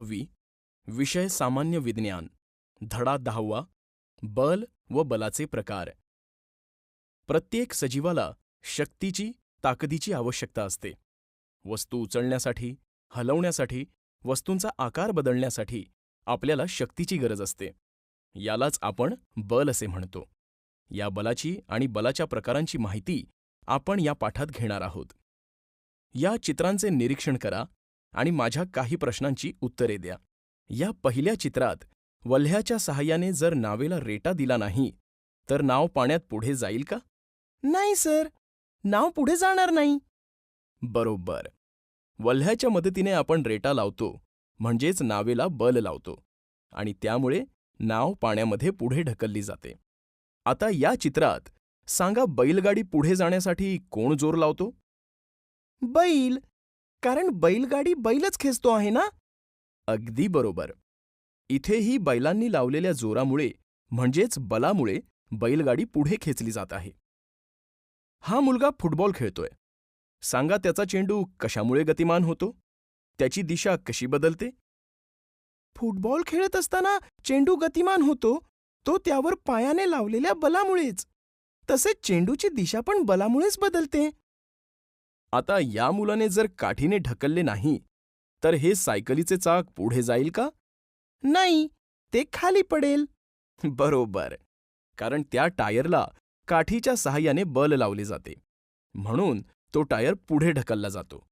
We विषय सामान्य विज्ञान धडा 10वा बल व बलाचे प्रकार. प्रत्येक सजीवाला शक्तीची ताकदीची आवश्यकता असते. वस्तू उचलण्यासाठी, हलवण्यासाठी, वस्तूंचा आकार बदलण्यासाठी आपल्याला शक्तीची गरज असते. यालाच आपण बल असे म्हणतो. या बलाची आणि बलाच्या प्रकारांची माहिती आपण या पाठात घेणार आहोत. या चित्रांचे निरीक्षण करा आणि माझ्या काही प्रश्नांची उत्तरे द्या. या पहिल्या चित्रात वल्ह्याच्या सहाय्याने जर नावेला रेटा दिला नाही तर नाव पाण्यात पुढे जाईल का? नाही सर, नाव पुढे जाणार नाही. बरोबर. वल्ह्याच्या मदतीने आपण रेटा लावतो म्हणजेच नावेला बल लावतो आणि त्यामुळे नाव पाण्यामध्ये पुढे ढकलली जाते. आता या चित्रात सांगा बैलगाडी पुढे जाण्यासाठी कोण जोर लावतो? बैल, कारण बैलगाडी बैलच खेचतो आहे ना. अगदी बरोबर. इथेही बैलांनी लावलेल्या जोरामुळे म्हणजेच बलामुळे बैलगाडी पुढे खेचली जात आहे. हा मुलगा फुटबॉल खेळतोय. सांगा त्याचा चेंडू कशामुळे गतिमान होतो? त्याची दिशा कशी बदलते? फुटबॉल खेळत असताना चेंडू गतिमान होतो तो त्यावर पायाने लावलेल्या बलामुळेच. तसेच चेंडूची दिशा पण बलामुळेच बदलते. आता या मुलाने जर काठीने ढकलले नाही तर हे सायकलीचे चाक पुढे जाईल का? नाही, ते खाली पडेल. बरोबर. कारण त्या टायरला काठीच्या सहाय्याने बल लावले जाते म्हणून तो टायर पुढे ढकलला जातो.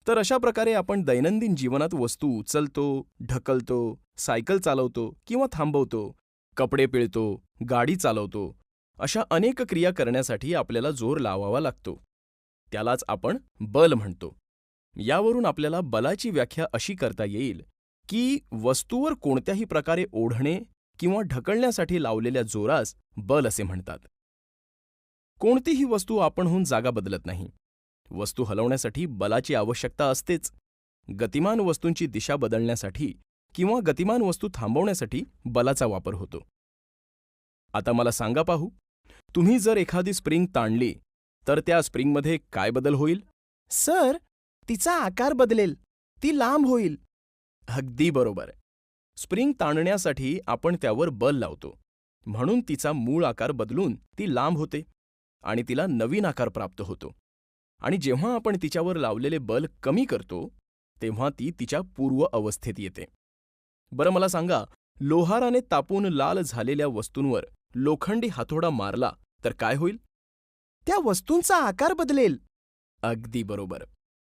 तर अशा प्रकारे आपण दैनंदिन जीवनात वस्तू उचलतो, ढकलतो, सायकल चालवतो किंवा थांबवतो, कपडे पिळतो, गाडी चालवतो. अशा अनेक क्रिया करण्यासाठी आपल्याला जोर लावावा लागतो. त्यालाच आपण बल म्हणतो. यावरून आपल्याला बलाची व्याख्या अशी करता येईल की वस्तूवर कोणत्याही प्रकारे ओढणे किंवा ढकलण्यासाठी लावलेल्या जोरास बल असे म्हणतात. कोणतीही वस्तू आपणहून जागा बदलत नाही. वस्तू हलवण्यासाठी बलाची आवश्यकता असतेच. गतिमान वस्तूंची दिशा बदलण्यासाठी किंवा गतिमान वस्तू थांबवण्यासाठी बलाचा वापर होतो. आता मला सांगा पाहू, तुम्ही जर एखादी स्प्रिंग ताणली तर त्या स्प्रिंगमध्ये काय बदल होईल? सर, तिचा आकार बदलेल, ती लांब होईल. अगदी बरोबर. स्प्रिंग ताणण्यासाठी आपण त्यावर बल लावतो म्हणून तिचा मूळ आकार बदलून ती लांब होते आणि तिला नवीन आकार प्राप्त होतो. आणि जेव्हा आपण तिच्यावर लावलेले बल कमी करतो तेव्हा ती तिच्या पूर्व अवस्थेत येते. बरं मला सांगा, लोहाराने तापून लाल झालेल्या वस्तूंवर लोखंडी हातोडा मारला तर काय होईल? त्या वस्तूंचा आकार बदलेल. अगदी बरोबर.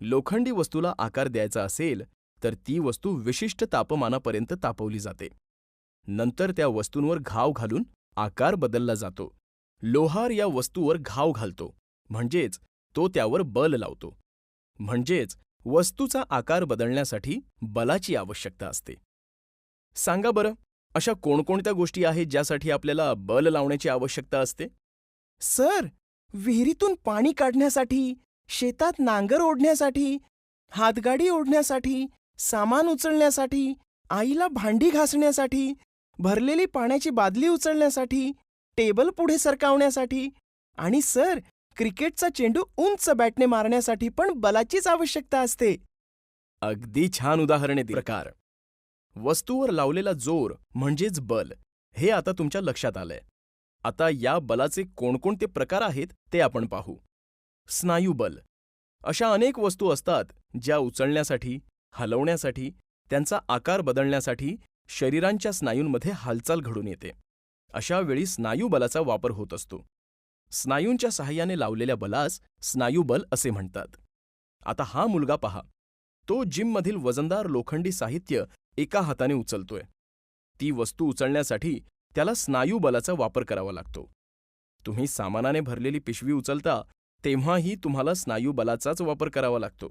लोखंडी वस्तूला आकार द्यायचा असेल तर ती वस्तू विशिष्ट तापमानापर्यंत तापवली जाते. नंतर त्या वस्तूंवर घाव घालून आकार बदलला जातो. लोहार या वस्तूवर घाव घालतो म्हणजेच तो त्यावर बल लावतो. म्हणजेच वस्तूचा आकार बदलण्यासाठी बलाची आवश्यकता असते. सांगा बरं, अशा कोणकोणत्या गोष्टी आहेत ज्यासाठी आपल्याला बल लावण्याची आवश्यकता असते? सर, विहिरीतून पाणी काढण्यासाठी, शेतात नांगर ओढण्यासाठी, हातगाडी ओढण्यासाठी, सामान उचलण्यासाठी, आईला भांडी घासण्यासाठी, भरलेली पाण्याची बादली उचलण्यासाठी, टेबल पुढे सरकावण्यासाठी आणि सर, क्रिकेटचा चेंडू उंच बॅटने मारण्यासाठी पण बलाचीच आवश्यकता असते. अगदी छान उदाहरणे दिली. प्रकार. वस्तूवर लावलेला जोर म्हणजेच बल हे आता तुमच्या लक्षात आलंय. आता या बलाचे कोणकोणते प्रकार आहेत ते आपण पाहू. स्नायुबल. अशा अनेक वस्तू असतात ज्या उचलण्यासाठी, हलवण्यासाठी, त्यांचा आकार बदलण्यासाठी शरीरांच्या स्नायूंमध्ये हालचाल घडून येते. अशा वेळी स्नायुबलाचा वापर होत असतो. स्नायूंच्या सहाय्याने लावलेल्या बलास स्नायुबल असे म्हणतात. आता हा मुलगा पहा, तो जिममधील वजनदार लोखंडी साहित्य एका हाताने उचलतोय. ती वस्तू उचलण्यासाठी त्याला स्नायुबलाचा वापर करावा लागतो. तुम्ही सामानाने भरलेली पिशवी उचलता तेव्हाही तुम्हाला स्नायुबलाचाच वापर करावा लागतो.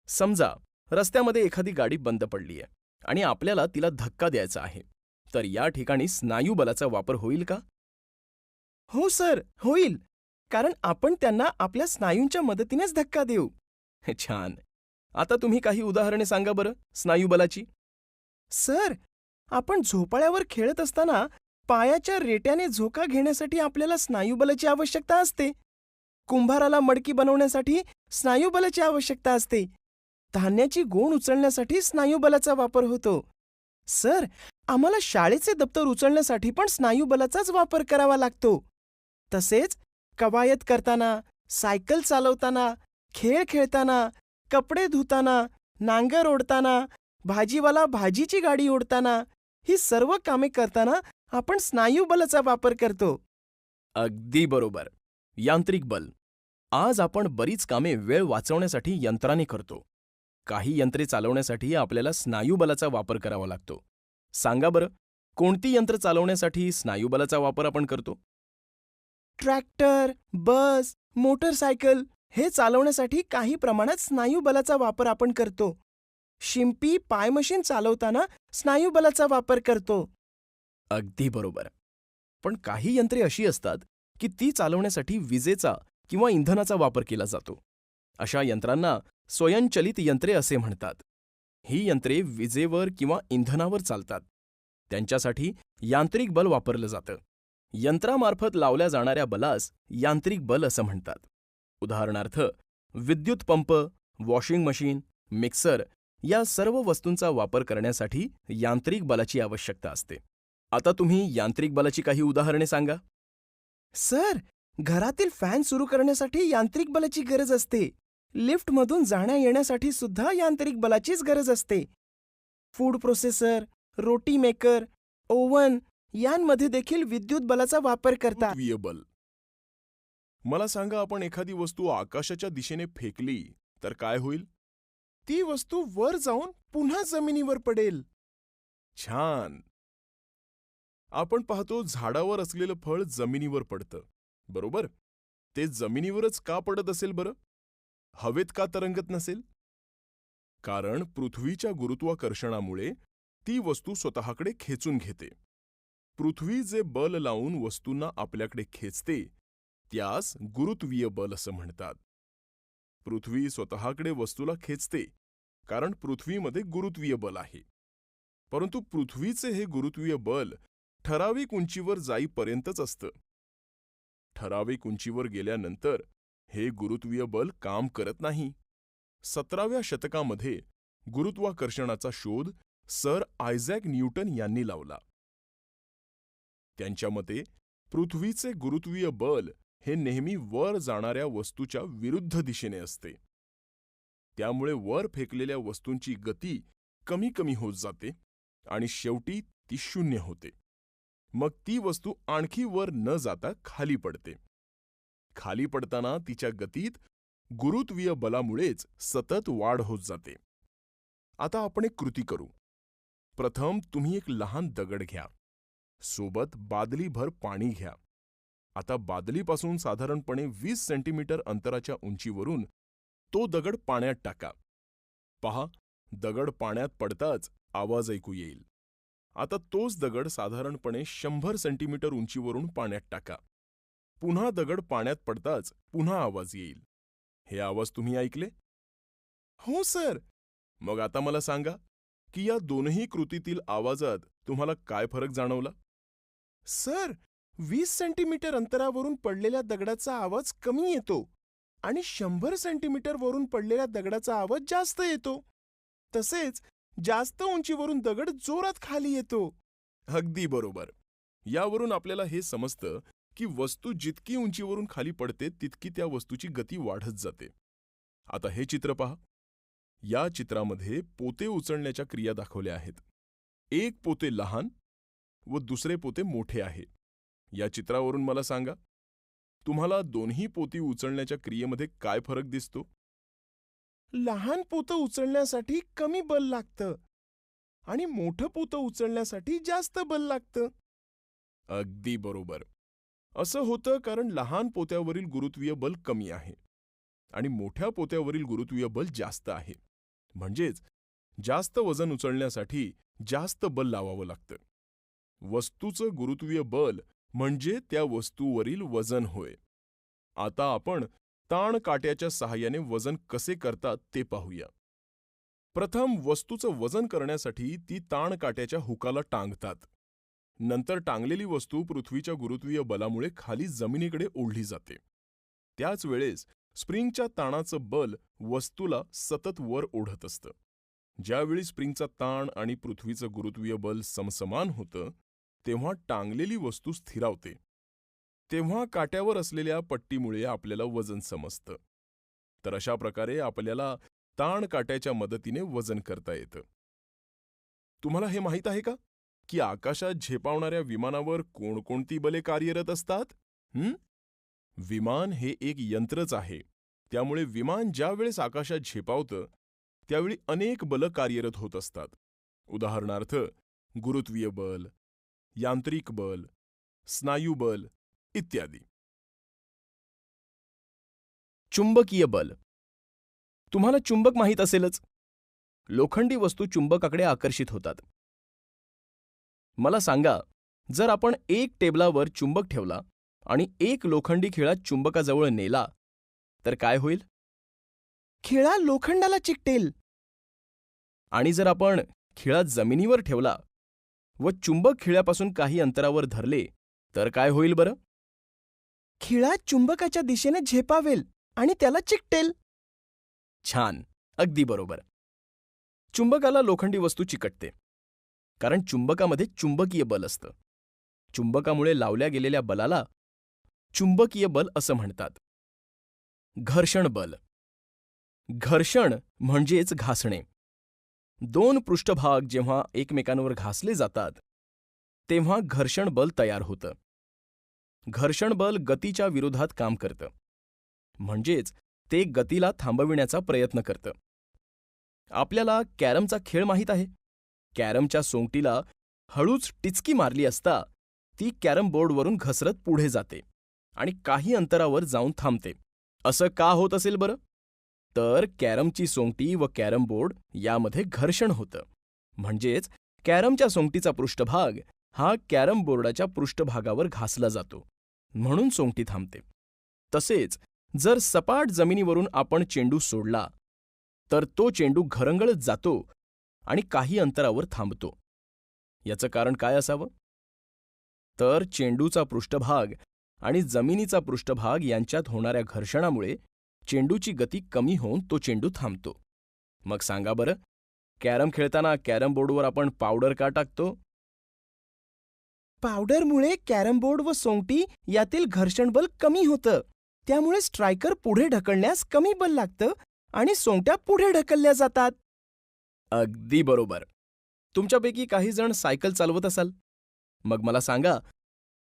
समजा रस्त्यामध्ये एखादी गाडी बंद पडलीय आणि आपल्याला तिला धक्का द्यायचा आहे, तर या ठिकाणी स्नायुबलाचा वापर होईल का? हो सर, होईल. कारण आपण त्यांना आपल्या स्नायूंच्या मदतीनेच धक्का देऊ. छान. आता तुम्ही काही उदाहरणे सांगा बरं स्नायुबलाची. सर, आपण झोपाळ्यावर खेळत असताना पायाच्या रेट्याने झोका घेण्यासाठी आपल्याला स्नायुबलाची आवश्यकता असते. कुंभाराला मडकी बनवण्यासाठी स्नायुबलाची आवश्यकता असते. धान्याची गोण उचलण्यासाठी स्नायुबलाचा वापर होतो. सर, आम्हाला शाळेचे दप्तर उचलण्यासाठी पण स्नायुबलाचाच वापर करावा लागतो. तसेच कवायत करताना, सायकल चालवताना, खेळ खेळताना, कपडे धुताना, नांगर ओढताना, भाजीवाला भाजीची गाडी ओढताना, ही सर्व कामे करताना आपण स्नायुबलाचा वापर करतो. अगदी बरोबर. यांत्रिक बल. आज आपण बरीच कामे वेळ वाचवण्यासाठी यंत्राने करतो. काही यंत्रे चालवण्यासाठी आपल्याला स्नायुबलाचा वापर करावा लागतो. सांगा बरं, कोणती यंत्र चालवण्यासाठी स्नायुबलाचा वापर आपण करतो? ट्रॅक्टर, बस, मोटरसायकल हे चालवण्यासाठी काही प्रमाणात स्नायुबलाचा वापर आपण करतो. शिंपी पाय मशीन चालवताना स्नायुबलाचा वापर करतो. अगदी बरोबर. पण काही यंत्रे अशी असतात की ती चालवण्यासाठी विजेचा किंवा इंधनाचा वापर केला जातो. अशा यंत्रांना स्वयंचलित यंत्रे असे म्हणतात. ही यंत्रे विजेवर किंवा इंधनावर चालतात. त्यांच्यासाठी यांत्रिक बल वापरलं जातं. यंत्रामार्फत लावल्या जाणाऱ्या बलास यांत्रिक बल असं म्हणतात. उदाहरणार्थ, विद्युत पंप, वॉशिंग मशीन, मिक्सर या सर्व वस्तूंचा वापर करण्यासाठी यांत्रिक बलाची आवश्यकता असते. आता तुम्ही यांत्रिक बलाची काही उदाहरणे सांगा. सर, घरातील फॅन सुरू करण्यासाठी यांत्रिक बलाची गरज असते. लिफ्टमधून जाण्या येण्यासाठी सुद्धा यांत्रिक बलाचीच गरज असते. फूड प्रोसेसर, रोटी मेकर, ओव्हन यांमध्ये देखील विद्युत बलाचा वापर करतात. गुरुत्वीय बल. मला सांगा, आपण एखादी वस्तू आकाशाच्या दिशेने फेकली तर काय होईल? ती वस्तू वर जाऊन पुन्हा जमिनीवर पडेल. छान. आपण पाहतो झाडावर असलेलं फळ जमिनीवर पडतं, बरोबर? ते जमिनीवरच का पडत असेल बरं? हवेत का तरंगत नसेल? कारण पृथ्वीच्या गुरुत्वाकर्षणामुळे ती वस्तू स्वतःकडे खेचून घेते. पृथ्वी जे बल लावून वस्तूंना आपल्याकडे खेचते त्यास गुरुत्वीय बल असं म्हणतात. पृथ्वी स्वतःकडे वस्तूला खेचते कारण पृथ्वीमध्ये गुरुत्वीय बल आहे. परंतु पृथ्वीचे हे गुरुत्वीय बल ठराविक उंचीवर जाईपर्यंतच असतं. ठराविक उंचीवर गेल्यानंतर हे गुरुत्वीय बल काम करत नाही. 17व्या शतकामध्ये गुरुत्वाकर्षणाचा शोध सर आयझॅक न्यूटन यांनी लावला. त्यांच्या मते पृथ्वीचे गुरुत्वीय बल हे नेहमी वर जाणाऱ्या वस्तूच्या विरुद्ध दिशेने असते. त्यामुळे वर फेकलेल्या वस्तूंची गती कमी कमी होत जाते आणि शेवटी ती शून्य होते. मग ती वस्तू आणखी वर न जाता खाली पडते. खाली पडताना तिच्या गतीत गुरुत्वीय बलामुळेच सतत वाढ होत जाते. आता आपण एक कृती करू. प्रथम तुम्ही एक लहान दगड घ्या. सोबत बादलीभर पाणी घ्या. आता बादलीपासून साधारणपणे 20 सेंटीमीटर अंतराच्या उंचीवरून तो दगड पाण्यात टाका. पहा, दगड पाण्यात पडताच आवाज ऐकू येईल. आता तोच दगड साधारणपणे 100 सेंटीमीटर उंचीवरून पाण्यात टाका. पुन्हा दगड पाण्यात पडताच पुन्हा आवाज येईल. हे आवाज तुम्ही ऐकले? हो सर. मग आता मला सांगा की या दोनही कृतीतील आवाजात तुम्हाला काय फरक जाणवला? सर, 20 सेंटीमीटर अंतरावरून पडलेल्या दगडाचा आवाज कमी येतो आणि 100 सेंटीमीटर वरून पडलेल्या दगडाचा आवाज जास्त येतो. तसेच जास्त उंचीवरून दगड जोरात खाली येतो. अगदी बरोबर. यावरून आपल्याला हे समजतं की वस्तू जितकी उंचीवरून खाली पडते तितकी त्या वस्तूची गती वाढत जाते. आता हे चित्र पहा. या चित्रामध्ये पोते उचलण्याच्या क्रिया दाखवल्या आहेत. एक पोते लहान व दुसरे पोते मोठे आहे. या चित्रावरून मला सांगा, तुम्हाला दोन्ही पोती उचलण्याच्या क्रियेमध्ये काय फरक दिसतो? लहान पोतं उचलण्यासाठी कमी बल लागतं आणि मोठं पोतं उचलण्यासाठी जास्त बल लागतं. अगदी बरोबर. असं होतं कारण लहान पोत्यावरील गुरुत्वीय बल कमी आहे आणि मोठ्या पोत्यावरील गुरुत्वीय बल जास्त आहे. म्हणजेच जास्त वजन उचलण्यासाठी जास्त बल लावावं लागतं. वस्तूचं गुरुत्वीय बल म्हणजे त्या वस्तूवरील वजन होय. आता आपण ताण काट्याच्या सहाय्याने वजन कसे करतात ते पाहूया. प्रथम वस्तूचं वजन करण्यासाठी ती ताण काट्याच्या हुकाला टांगतात. नंतर टांगलेली वस्तू पृथ्वीच्या गुरुत्वीय बलामुळे खाली जमिनीकडे ओढली जाते. त्याच वेळेस स्प्रिंगच्या ताणाचं बल वस्तूला सतत वर ओढत असतं. ज्यावेळी स्प्रिंगचा ताण आणि पृथ्वीचं गुरुत्वीय बल समसमान होतं, तेव्हा टांगलेली वस्तू स्थिरावते. तेव्हा काट्यावर असलेल्या पट्टीमुळे आपल्याला वजन समजतं. तर अशा प्रकारे आपल्याला ताण काट्याच्या मदतीने वजन करता येतं. तुम्हाला हे माहीत आहे का की आकाशात झेपावणाऱ्या विमानावर कोणकोणती बले कार्यरत असतात? विमान हे एक यंत्रच आहे. त्यामुळे विमान ज्यावेळेस आकाशात झेपावतं त्यावेळी अनेक बलं कार्यरत होत असतात. उदाहरणार्थ गुरुत्वीय बल, यांत्रिक बल, स्नायू बल इत्यादी. चुंबकीय बल. तुम्हाला चुंबक माहीत असेलच. लोखंडी वस्तू चुंबकाकडे आकर्षित होतात. मला सांगा, जर आपण एक टेबलावर चुंबक ठेवला आणि एक लोखंडी खिळा चुंबकाजवळ नेला तर काय होईल? खिळा लोखंडाला चिकटेल. आणि जर आपण खिळा जमिनीवर ठेवला व चुंबक खिळ्यापासून काही अंतरावर धरले तर काय होईल बरं? खिळा चुंबकाच्या दिशेने झेपावेल आणि त्याला चिकटेल. छान, अगदी बरोबर. चुंबकाला लोखंडी वस्तू चिकटते कारण चुंबकामध्ये चुंबकीय बल असतं. चुंबकामुळे लावल्या गेलेल्या बलाला चुंबकीय बल असं म्हणतात. घर्षण बल. घर्षण म्हणजेच घासणे. दोन पृष्ठभाग जेव्हा एकमेकांवर घासले जातात तेव्हा घर्षण बल तयार होतं. घर्षण बल गतीच्या विरोधात काम करतं, म्हणजेच ते गतीला थांबविण्याचा प्रयत्न करतं. आपल्याला कॅरमचा खेळ माहीत आहे. कॅरमच्या सोंगटीला हळूच टिचकी मारली असता ती कॅरम बोर्डवरून घसरत पुढे जाते आणि काही अंतरावर जाऊन थांबते. असं का होत असेल बरं? तर कॅरमची सोंगटी व कॅरम बोर्ड यामध्ये घर्षण होतं, म्हणजेच कॅरमच्या सोंगटीचा पृष्ठभाग हा कॅरम बोर्डाच्या पृष्ठभागावर घासला जातो, म्हणून सोंगटी थांबते. तसेच जर सपाट जमिनीवरून आपण चेंडू सोडला तर तो चेंडू घरंगळत जातो आणि काही अंतरावर थांबतो. याचं कारण काय असावं? तर चेंडूचा पृष्ठभाग आणि जमिनीचा पृष्ठभाग यांच्यात होणाऱ्या घर्षणामुळे चेंडूची गती कमी होऊन तो चेंडू थांबतो. मग सांगा बरं, कॅरम खेळताना कॅरम बोर्डवर आपण पावडर का टाकतो? पावडरमुळे कॅरम बोर्ड व सोंगटी यातील घर्षण बल कमी होतं. त्यामुळे स्ट्रायकर पुढे ढकलण्यास कमी बल लागतं आणि सोंगट्या पुढे ढकलल्या जातात. अगदी बरोबर. तुमच्यापैकी काही जण सायकल चालवत असाल. मग मला सांगा,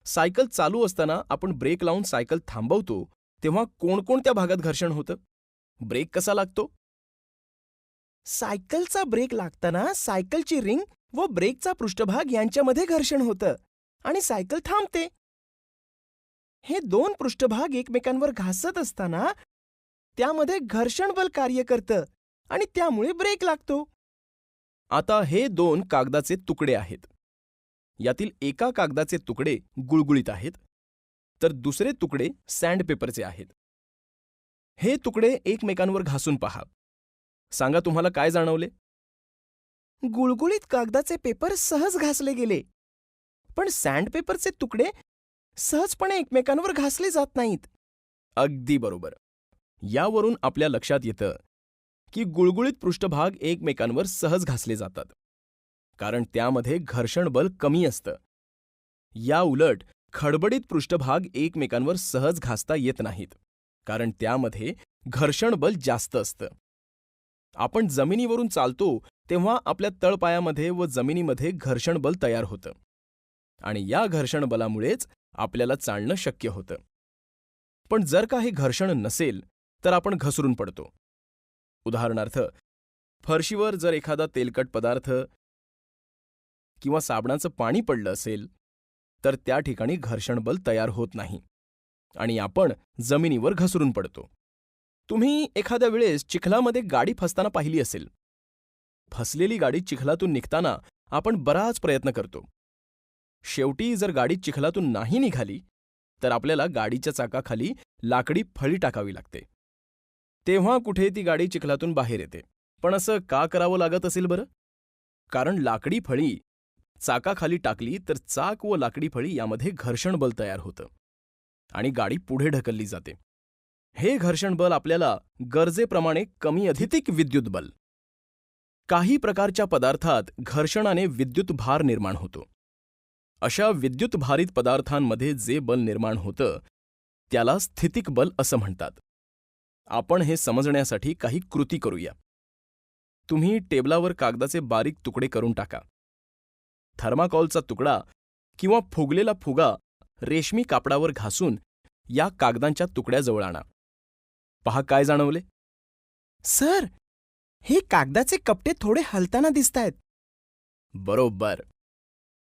सायकल चालू असताना आपण ब्रेक लावून सायकल थांबवतो तेव्हा कोणकोणत्या भागात घर्षण होतं? ब्रेक कसा लागतो? सायकलचा ब्रेक लागताना सायकलची रिंग व ब्रेकचा पृष्ठभाग यांच्यामध्ये घर्षण होतं आणि सायकल थांबते. हे दोन पृष्ठभाग एकमेकांवर घासत असताना त्यामध्ये घर्षण बल कार्य करतं आणि त्यामुळे ब्रेक लागतो. आता हे दोन कागदाचे तुकडे आहेत. यातील एका कागदाचे तुकडे गुळगुळीत आहेत तर दुसरे तुकडे सँडपेपरचे आहेत. हे तुकडे एकमेकांवर घासून पहा. सांगा, तुम्हाला काय जाणवले? गुळगुळीत कागदाचे पेपर सहज घासले गेले, पण सँडपेपरचे तुकडे सहजपणे एकमेकांवर घासले जात नाहीत. अगदी बरोबर. यावरून आपल्या लक्षात येतं की गुळगुळीत पृष्ठभाग एकमेकांवर सहज घासले जातात कारण त्यामध्ये घर्षण बल कमी असतं. या उलट खडबडीत पृष्ठभाग एकमेकांवर सहज घासता येत नाहीत कारण त्यामध्ये घर्षण बल जास्त असतं. आपण जमिनीवरून चालतो तेव्हा आपल्या तळपायामध्ये व जमिनीमध्ये घर्षण बल तयार होतं आणि या घर्षण बलामुळेच आपल्याला चालणं शक्य होतं. पण जर का हे घर्षण नसेल तर आपण घसरून पडतो. उदाहरणार्थ, फरशीवर जर एखादा तेलकट पदार्थ किंवा साबणाचं पाणी पडलं असेल तर त्या ठिकाणी घर्षण बल तयार होत नाही आणि आपण जमिनीवर घसरून पडतो. तुम्ही एखाद्या वेळेस चिखलामध्ये गाडी फसताना पाहिली असेल. फसलेली गाडी चिखलातून निघताना आपण बराच प्रयत्न करतो. शेवटी जर गाडी चिखलातून नाही निघाली तर आपल्याला गाडीच्या चाकाखाली लाकडी फळी टाकावी लागते. तेव्हा कुठे ती गाडी चिखलातून बाहेर येते. पण असं का करावं लागत असेल बरं? कारण लाकडी फळी चाकाखाली टाकली तर चाक व लाकडी फळी यामध्ये घर्षण बल तयार होतं आणि गाडी पुढे ढकलली जाते. हे घर्षण बल आपल्याला गरजेप्रमाणे कमी अधिक विद्युत बल. काही प्रकारच्या पदार्थात घर्षणाने विद्युत भार निर्माण होतो. अशा विद्युत भारित पदार्थांमध्ये जे बल निर्माण होतं त्याला स्थितिक बल असं म्हणतात. आपण हे समजण्यासाठी काही कृती करूया. तुम्ही टेबलावर कागदाचे बारीक तुकडे करून टाका. थर्माकॉलचा तुकडा किंवा फुगलेला फुगा रेशमी कापडावर घासून या कागदांच्या तुकड्याजवळ आणा. पहा काय जाणवले. सर, हे कागदाचे कपटे थोडे हलताना दिसतायत. बरोबर.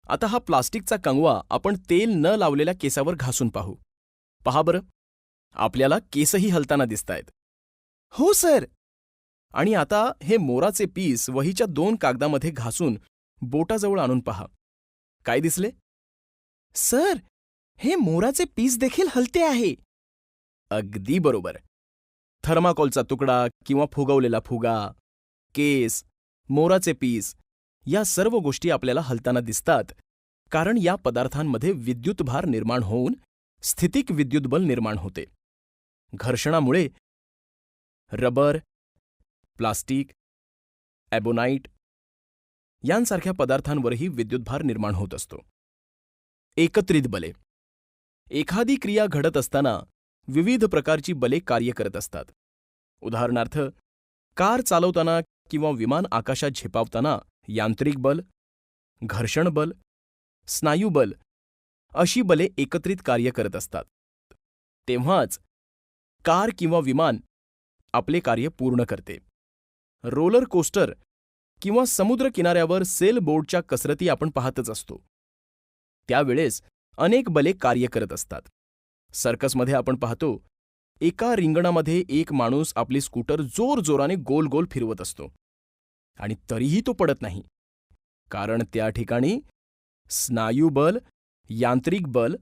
आता हा प्लास्टिकचा कंगवा आपण तेल न लावलेल्या केसावर घासून पाहू. पहा बरं, आपल्याला केसही हलताना दिसतायत. हो सर. आणि आता हे मोराचे पीस वहीच्या 2 कागदामध्ये घासून बोटाजवळ आणून पहा. काय दिसले? सर, हे मोराचे पीस देखील हलते आहे. अगदी बरोबर. थर्माकॉलचा तुकडा किंवा फुगवलेला फुगा, केस, मोराचे पीस या सर्व गोष्टी आपल्याला हलताना दिसतात कारण या पदार्थांमध्ये विद्युत भार निर्माण होऊन स्थितिक विद्युत बल निर्माण होते. घर्षणामुळे रबर, प्लास्टिक, ॲबोनाईट यांसारख्या पदार्थांवरही विद्युतभार निर्माण होत असतो. एकत्रित बले. एखादी क्रिया घडत असताना विविध प्रकारची बले कार्य करत असतात. उदाहरणार्थ, कार चालवताना किंवा विमान आकाशात झेपावताना यांत्रिक बल, घर्षण बल, स्नायू बल अशी बले एकत्रित कार्य करत असतात. तेव्हाच कार किंवा विमान आपले कार्य पूर्ण करते. रोलर कोस्टर किंवा समुद्र किनाऱ्यावर सेल बोटच्या कसरती आपण पाहतच असतो. त्यावेळेस अनेक बले कार्य करत असतात. सर्कसमध्ये आपण पाहतो, एका रिंगणामध्ये एक माणूस आपली स्कूटर जोरजोराने गोल गोल फिरवत असतो आणि तरीही तो पडत नाही, कारण त्या ठिकाणी स्नायू बल, यांत्रिक बल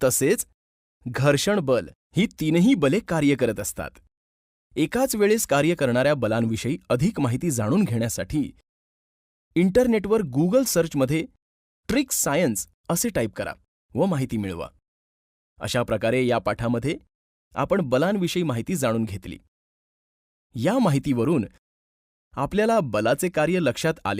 तसेच घर्षण बल ही तीनही बले कार्य करत असतात. एकाच वेळेस कार्य करणाऱ्या बलांविषयी अधिक माहिती जाणून घेण्यासाठी इंटरनेटवर गुगल सर्चमध्ये ट्रिक्स सायन्स असे टाईप करा व माहिती मिळवा. अशा प्रकारे या पाठामध्ये आपण बलांविषयी माहिती जाणून घेतली. या माहितीवरून आपल्याला बलाचे कार्य लक्षात आले